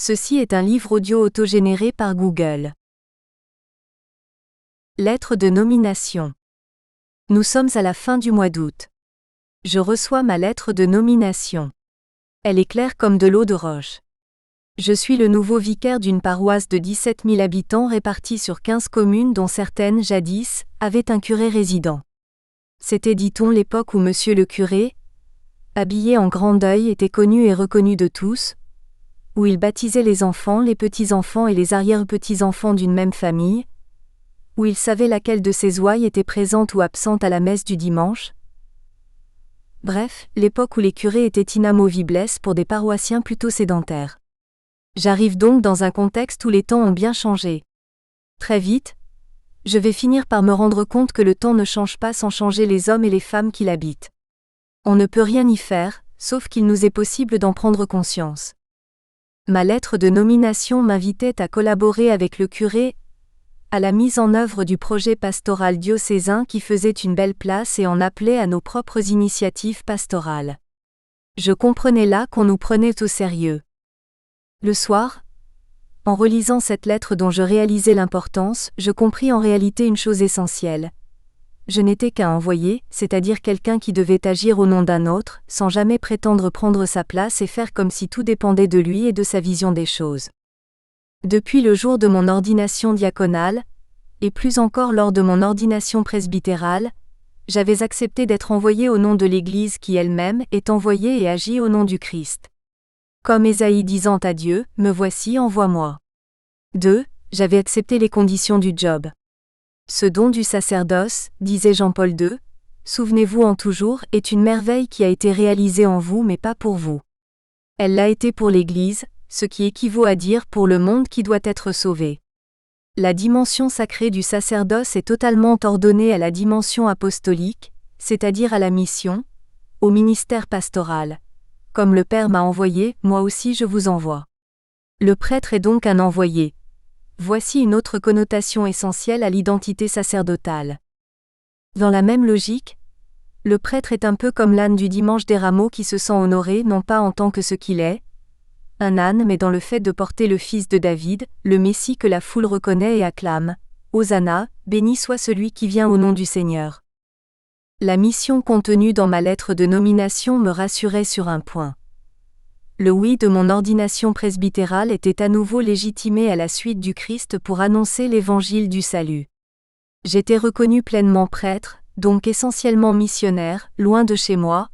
Ceci est un livre audio autogénéré par Google. Lettre de nomination. Nous sommes à la fin du mois d'août. Je reçois ma lettre de nomination. Elle est claire comme de l'eau de roche. Je suis le nouveau vicaire d'une paroisse de 17 000 habitants répartis sur 15 communes dont certaines, jadis, avaient un curé résident. C'était, dit-on, l'époque où monsieur le curé, habillé en grand deuil, était connu et reconnu de tous, où il baptisait les enfants, les petits-enfants et les arrière-petits-enfants d'une même famille, où il savait laquelle de ses ouailles était présente ou absente à la messe du dimanche. Bref, l'époque où les curés étaient inamovibles pour des paroissiens plutôt sédentaires. J'arrive donc dans un contexte où les temps ont bien changé. Très vite, je vais finir par me rendre compte que le temps ne change pas sans changer les hommes et les femmes qui l'habitent. On ne peut rien y faire, sauf qu'il nous est possible d'en prendre conscience. Ma lettre de nomination m'invitait à collaborer avec le curé à la mise en œuvre du projet pastoral diocésain qui faisait une belle place et en appelait à nos propres initiatives pastorales. Je comprenais là qu'on nous prenait au sérieux. Le soir, en relisant cette lettre dont je réalisais l'importance, je compris en réalité une chose essentielle. Je n'étais qu'un envoyé, c'est-à-dire quelqu'un qui devait agir au nom d'un autre, sans jamais prétendre prendre sa place et faire comme si tout dépendait de lui et de sa vision des choses. Depuis le jour de mon ordination diaconale, et plus encore lors de mon ordination presbytérale, j'avais accepté d'être envoyé au nom de l'Église qui elle-même est envoyée et agit au nom du Christ. Comme Ésaïe disant à Dieu, « Me voici, envoie-moi ». 2. J'avais accepté les conditions du job. Ce don du sacerdoce, disait Jean-Paul II, souvenez-vous en toujours, est une merveille qui a été réalisée en vous mais pas pour vous. Elle l'a été pour l'Église, ce qui équivaut à dire pour le monde qui doit être sauvé. La dimension sacrée du sacerdoce est totalement ordonnée à la dimension apostolique, c'est-à-dire à la mission, au ministère pastoral. Comme le Père m'a envoyé, moi aussi je vous envoie. Le prêtre est donc un envoyé. Voici une autre connotation essentielle à l'identité sacerdotale. Dans la même logique, le prêtre est un peu comme l'âne du dimanche des rameaux qui se sent honoré non pas en tant que ce qu'il est, un âne, mais dans le fait de porter le fils de David, le Messie que la foule reconnaît et acclame. Hosanna, béni soit celui qui vient au nom du Seigneur. La mission contenue dans ma lettre de nomination me rassurait sur un point. Le oui de mon ordination presbytérale était à nouveau légitimé à la suite du Christ pour annoncer l'évangile du salut. J'étais reconnu pleinement prêtre, donc essentiellement missionnaire, loin de chez moi,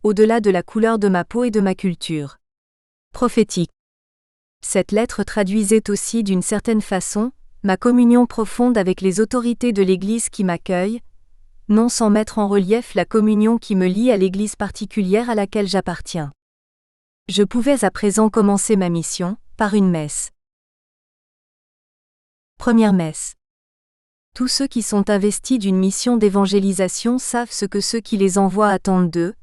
au-delà de la couleur de ma peau et de ma culture. Prophétique. Cette lettre traduisait aussi d'une certaine façon ma communion profonde avec les autorités de l'Église qui m'accueillent, non sans mettre en relief la communion qui me lie à l'Église particulière à laquelle j'appartiens. Je pouvais à présent commencer ma mission, par une messe. Première messe. Tous ceux qui sont investis d'une mission d'évangélisation savent ce que ceux qui les envoient attendent d'eux: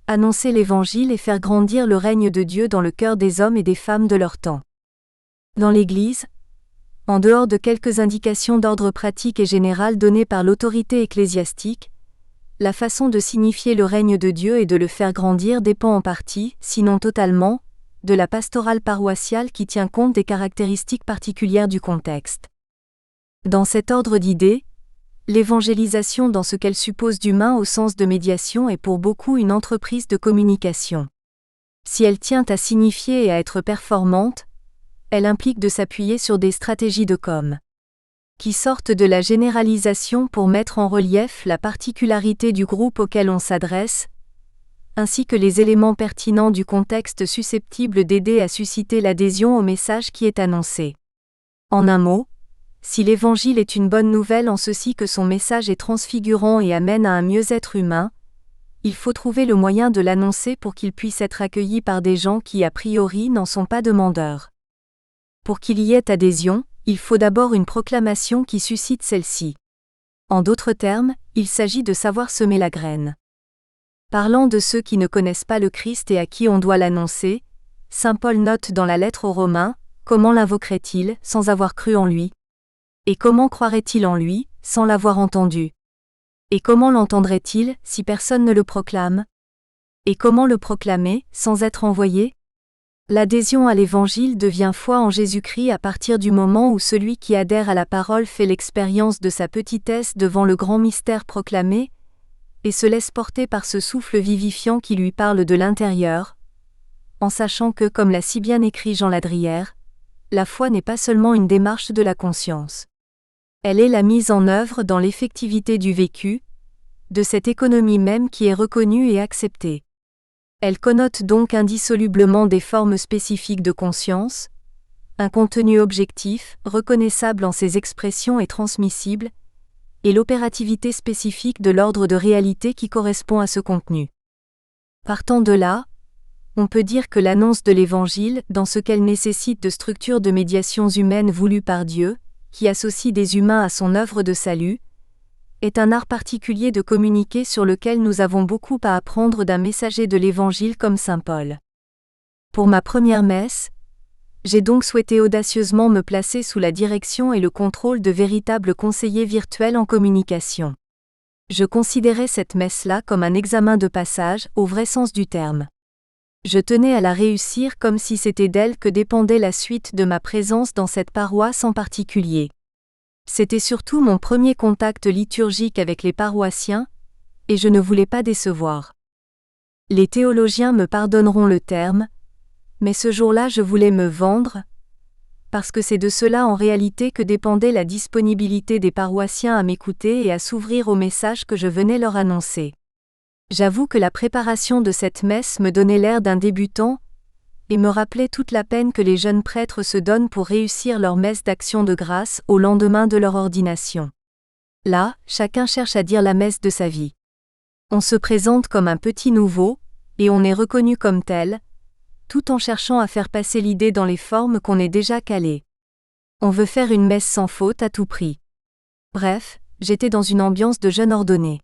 annoncer l'Évangile et faire grandir le règne de Dieu dans le cœur des hommes et des femmes de leur temps. Dans l'Église, en dehors de quelques indications d'ordre pratique et général données par l'autorité ecclésiastique, la façon de signifier le règne de Dieu et de le faire grandir dépend en partie, sinon totalement, de la pastorale paroissiale qui tient compte des caractéristiques particulières du contexte. Dans cet ordre d'idées, l'évangélisation dans ce qu'elle suppose d'humain au sens de médiation est pour beaucoup une entreprise de communication. Si elle tient à signifier et à être performante, elle implique de s'appuyer sur des stratégies de com. Qui sortent de la généralisation pour mettre en relief la particularité du groupe auquel on s'adresse, ainsi que les éléments pertinents du contexte susceptibles d'aider à susciter l'adhésion au message qui est annoncé. En un mot, si l'Évangile est une bonne nouvelle en ceci que son message est transfigurant et amène à un mieux-être humain, il faut trouver le moyen de l'annoncer pour qu'il puisse être accueilli par des gens qui a priori n'en sont pas demandeurs. Pour qu'il y ait adhésion, il faut d'abord une proclamation qui suscite celle-ci. En d'autres termes, il s'agit de savoir semer la graine. Parlant de ceux qui ne connaissent pas le Christ et à qui on doit l'annoncer, saint Paul note dans la lettre aux Romains: comment l'invoquerait-il sans avoir cru en lui? Et comment croirait-il en lui, sans l'avoir entendu? Et comment l'entendrait-il, si personne ne le proclame? Et comment le proclamer, sans être envoyé? L'adhésion à l'Évangile devient foi en Jésus-Christ à partir du moment où celui qui adhère à la parole fait l'expérience de sa petitesse devant le grand mystère proclamé, et se laisse porter par ce souffle vivifiant qui lui parle de l'intérieur, en sachant que, comme l'a si bien écrit Jean Ladrière, la foi n'est pas seulement une démarche de la conscience. Elle est la mise en œuvre dans l'effectivité du vécu, de cette économie même qui est reconnue et acceptée. Elle connote donc indissolublement des formes spécifiques de conscience, un contenu objectif, reconnaissable en ses expressions et transmissible, et l'opérativité spécifique de l'ordre de réalité qui correspond à ce contenu. Partant de là, on peut dire que l'annonce de l'Évangile, dans ce qu'elle nécessite de structures de médiations humaines voulues par Dieu, qui associe des humains à son œuvre de salut, est un art particulier de communiquer sur lequel nous avons beaucoup à apprendre d'un messager de l'Évangile comme saint Paul. Pour ma première messe, j'ai donc souhaité audacieusement me placer sous la direction et le contrôle de véritables conseillers virtuels en communication. Je considérais cette messe-là comme un examen de passage, au vrai sens du terme. Je tenais à la réussir comme si c'était d'elle que dépendait la suite de ma présence dans cette paroisse en particulier. C'était surtout mon premier contact liturgique avec les paroissiens, et je ne voulais pas décevoir. Les théologiens me pardonneront le terme, mais ce jour-là je voulais me vendre, parce que c'est de cela en réalité que dépendait la disponibilité des paroissiens à m'écouter et à s'ouvrir au message que je venais leur annoncer. J'avoue que la préparation de cette messe me donnait l'air d'un débutant, et me rappelait toute la peine que les jeunes prêtres se donnent pour réussir leur messe d'action de grâce au lendemain de leur ordination. Là, chacun cherche à dire la messe de sa vie. On se présente comme un petit nouveau, et on est reconnu comme tel, tout en cherchant à faire passer l'idée dans les formes qu'on est déjà calées. On veut faire une messe sans faute à tout prix. Bref, j'étais dans une ambiance de jeune ordonné.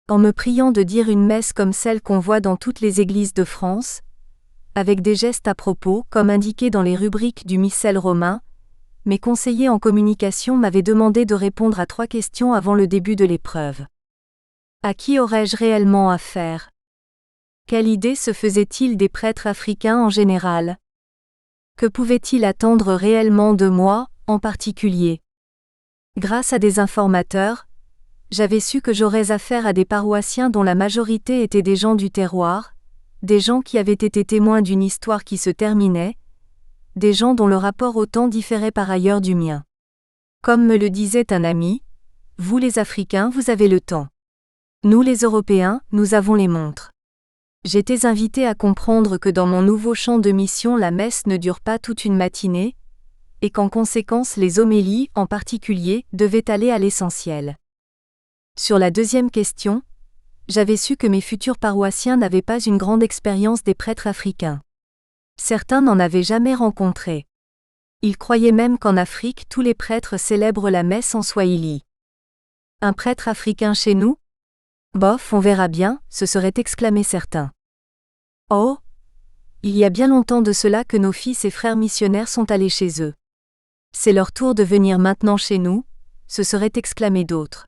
En me priant de dire une messe comme celle qu'on voit dans toutes les églises de France, avec des gestes à propos comme indiqué dans les rubriques du missel romain, mes conseillers en communication m'avaient demandé de répondre à 3 questions avant le début de l'épreuve. À qui aurais-je réellement affaire ? Quelle idée se faisait-il des prêtres africains en général ? Que pouvaient-ils attendre réellement de moi, en particulier ? Grâce à des informateurs, j'avais su que j'aurais affaire à des paroissiens dont la majorité étaient des gens du terroir, des gens qui avaient été témoins d'une histoire qui se terminait, des gens dont le rapport au temps différait par ailleurs du mien. Comme me le disait un ami, « Vous les Africains, vous avez le temps. Nous les Européens, nous avons les montres. » J'étais invité à comprendre que dans mon nouveau champ de mission la messe ne dure pas toute une matinée, et qu'en conséquence les homélies, en particulier, devaient aller à l'essentiel. Sur la deuxième question, j'avais su que mes futurs paroissiens n'avaient pas une grande expérience des prêtres africains. Certains n'en avaient jamais rencontré. Ils croyaient même qu'en Afrique tous les prêtres célèbrent la messe en swahili. Un prêtre africain chez nous ? Bof, on verra bien, se seraient exclamés certains. Oh ! Il y a bien longtemps de cela que nos fils et frères missionnaires sont allés chez eux. C'est leur tour de venir maintenant chez nous, se seraient exclamés d'autres.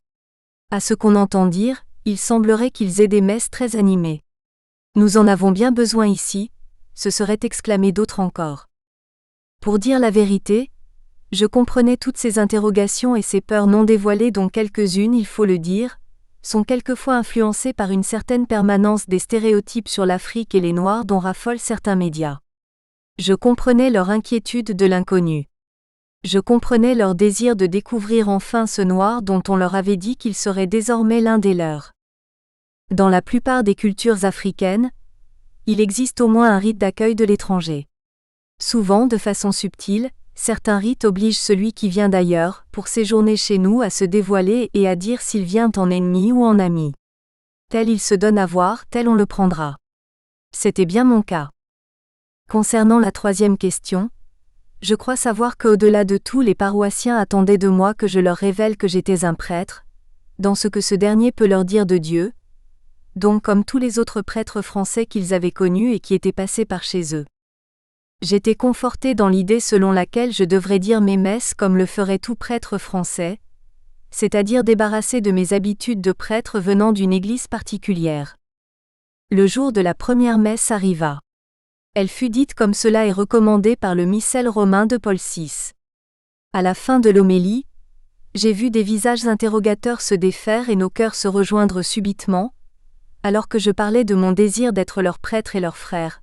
À ce qu'on entend dire, il semblerait qu'ils aient des messes très animées. Nous en avons bien besoin ici, se seraient exclamés d'autres encore. Pour dire la vérité, je comprenais toutes ces interrogations et ces peurs non dévoilées dont quelques-unes, il faut le dire, sont quelquefois influencées par une certaine permanence des stéréotypes sur l'Afrique et les Noirs dont raffolent certains médias. Je comprenais leur inquiétude de l'inconnu. Je comprenais leur désir de découvrir enfin ce Noir dont on leur avait dit qu'il serait désormais l'un des leurs. Dans la plupart des cultures africaines, il existe au moins un rite d'accueil de l'étranger. Souvent, de façon subtile, certains rites obligent celui qui vient d'ailleurs, pour séjourner chez nous, à se dévoiler et à dire s'il vient en ennemi ou en ami. Tel il se donne à voir, tel on le prendra. C'était bien mon cas. Concernant la troisième question, je crois savoir qu'au-delà de tout les paroissiens attendaient de moi que je leur révèle que j'étais un prêtre, dans ce que ce dernier peut leur dire de Dieu, donc comme tous les autres prêtres français qu'ils avaient connus et qui étaient passés par chez eux. J'étais conforté dans l'idée selon laquelle je devrais dire mes messes comme le ferait tout prêtre français, c'est-à-dire débarrassé de mes habitudes de prêtre venant d'une église particulière. Le jour de la première messe arriva. Elle fut dite comme cela est recommandé par le missel romain de Paul VI. À la fin de l'homélie, j'ai vu des visages interrogateurs se défaire et nos cœurs se rejoindre subitement, alors que je parlais de mon désir d'être leur prêtre et leur frère.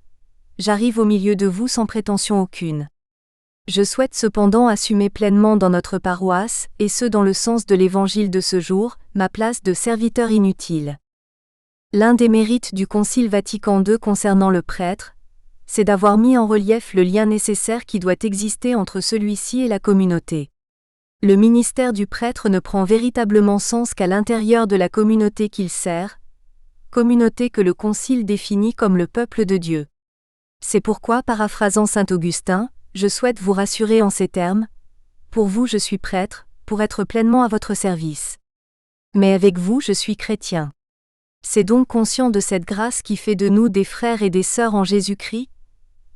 J'arrive au milieu de vous sans prétention aucune. Je souhaite cependant assumer pleinement dans notre paroisse, et ce dans le sens de l'évangile de ce jour, ma place de serviteur inutile. L'un des mérites du Concile Vatican II concernant le prêtre, c'est d'avoir mis en relief le lien nécessaire qui doit exister entre celui-ci et la communauté. Le ministère du prêtre ne prend véritablement sens qu'à l'intérieur de la communauté qu'il sert, communauté que le Concile définit comme le peuple de Dieu. C'est pourquoi, paraphrasant saint Augustin, je souhaite vous rassurer en ces termes. Pour vous je suis prêtre, pour être pleinement à votre service. Mais avec vous je suis chrétien. C'est donc conscient de cette grâce qui fait de nous des frères et des sœurs en Jésus-Christ,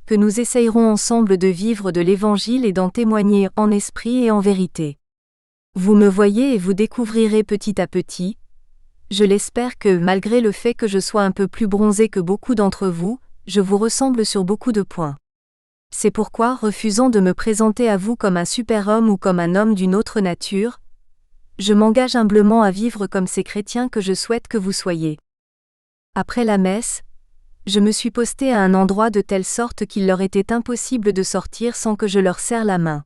que nous essayerons ensemble de vivre de l'Évangile et d'en témoigner en esprit et en vérité. Vous me voyez et vous découvrirez petit à petit. Je l'espère que, malgré le fait que je sois un peu plus bronzé que beaucoup d'entre vous, je vous ressemble sur beaucoup de points. C'est pourquoi, refusant de me présenter à vous comme un super-homme ou comme un homme d'une autre nature, je m'engage humblement à vivre comme ces chrétiens que je souhaite que vous soyez. Après la messe, je me suis posté à un endroit de telle sorte qu'il leur était impossible de sortir sans que je leur serre la main.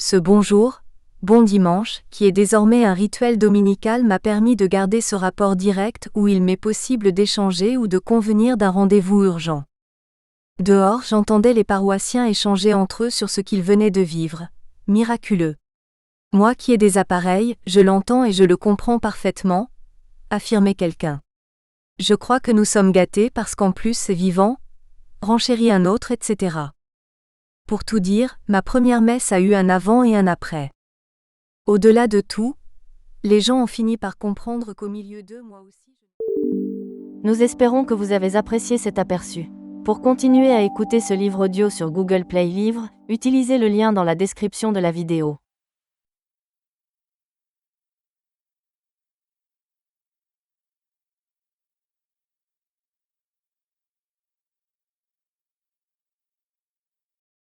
Ce bonjour, bon dimanche, qui est désormais un rituel dominical m'a permis de garder ce rapport direct où il m'est possible d'échanger ou de convenir d'un rendez-vous urgent. Dehors, j'entendais les paroissiens échanger entre eux sur ce qu'ils venaient de vivre. Miraculeux. Moi qui ai des appareils, je l'entends et je le comprends parfaitement, affirmait quelqu'un. Je crois que nous sommes gâtés parce qu'en plus c'est vivant, renchérit un autre, etc. Pour tout dire, ma première messe a eu un avant et un après. Au-delà de tout, les gens ont fini par comprendre qu'au milieu d'eux, moi aussi. Nous espérons que vous avez apprécié cet aperçu. Pour continuer à écouter ce livre audio sur Google Play Livres, utilisez le lien dans la description de la vidéo.